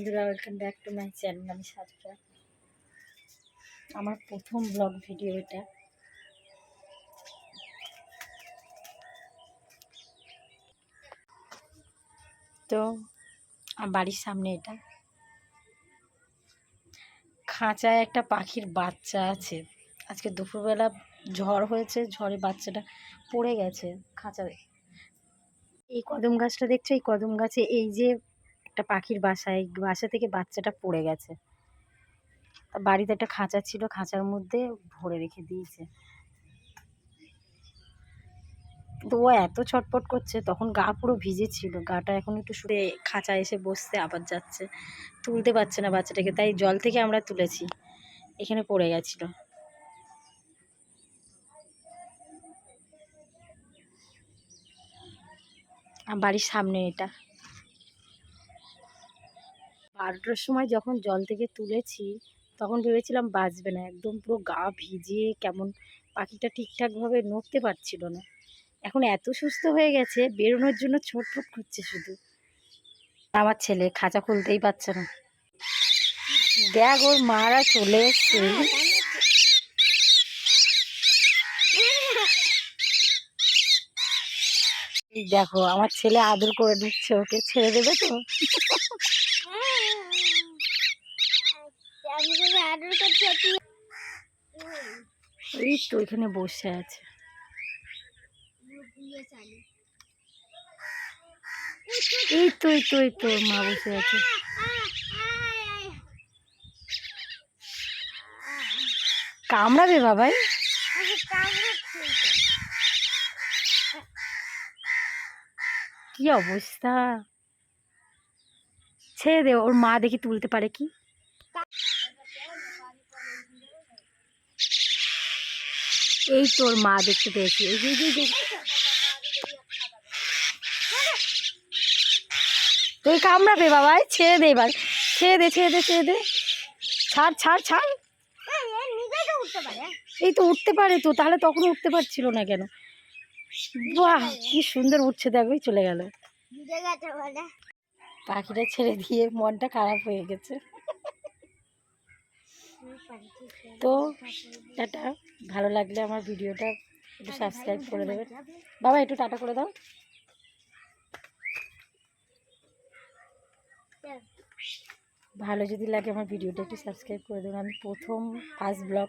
বন্ধুরা, welcome back to my channel. আমি সাজরা। আমার প্রথম ব্লগ ভিডিও এটা। তো বাড়ির সামনে এটা খাঁচায় একটা পাখির বাচ্চা আছে। আজকে দুপুরবেলা ঝড় হয়েছে, ঝড়ে বাচ্চাটা পড়ে গেছে খাঁচায়। এই কদম গাছটা দেখছো, এই কদম গাছে এই যে একটা পাখির বাসা, এই বাসা থেকে বাচ্চাটা পড়ে গেছে। বাড়িতে একটা খাঁচা ছিল, খাঁচার মধ্যে ভরে রেখে দিয়েছে। তো ও এত ছটপট করছে, তখন গা পুরো ভিজে ছিল, গাটা এখন একটু শুয়ে খাঁচা এসে বসতে আবার যাচ্ছে, তুলতে পারছে না বাচ্চাটাকে, তাই জল থেকে আমরা তুলেছি। এখানে পড়ে গেছিল। বাড়ির সামনে এটা 12টার সময় যখন জল থেকে তুলেছি, তখন ভেবেছিলাম বাঁচবে না, একদম পুরো গা ভিজে কেমন, পাখিটা ঠিকঠাকভাবে নড়তে পারছিল না। এখন এত সুস্থ হয়ে গেছে, বেরোনোর জন্য ছটফট করছে শুধু। আমার ছেলে খাঁচা খুলতেই পারছে না। দেখ, ওর মারা চলে এসছে। দেখো, আমার ছেলে আদর করে দিচ্ছে ওকে, ছেড়ে দেবে তো? এই তো এখানে বসে আছে। এই তো এই তো এই তো মা বসে আছে। কামড়াবে বাবাই? কি অবস্থা, ছেড়ে দে, ওর মা দেখি তুলতে পারে কি। এই তোর মা দেখতে পেয়েছি। তুই কামড়াবে বাবাই, ছেড়ে দে এবার, ছেড়ে দে ছেড়ে দে ছেড়ে দে, ছাড় ছাড় ছাড়। এই তো উঠতে পারে তো, তাহলে তখন উঠতে পারছিল না কেন? বাহ, কি সুন্দর উঠছে, দেখো চলে গেল। পাখিটা ছেড়ে দিয়ে মনটা খারাপ হয়ে গেছে। তো টাটা, ভালো লাগলে আমার ভিডিওটা একটু সাবস্ক্রাইব করে দেবেন। বাবা একটু টাটা করে দাও। ভালো যদি লাগে আমার ভিডিওটা একটু সাবস্ক্রাইব করে দেবেন। আমি প্রথম ফার্স্ট ব্লগ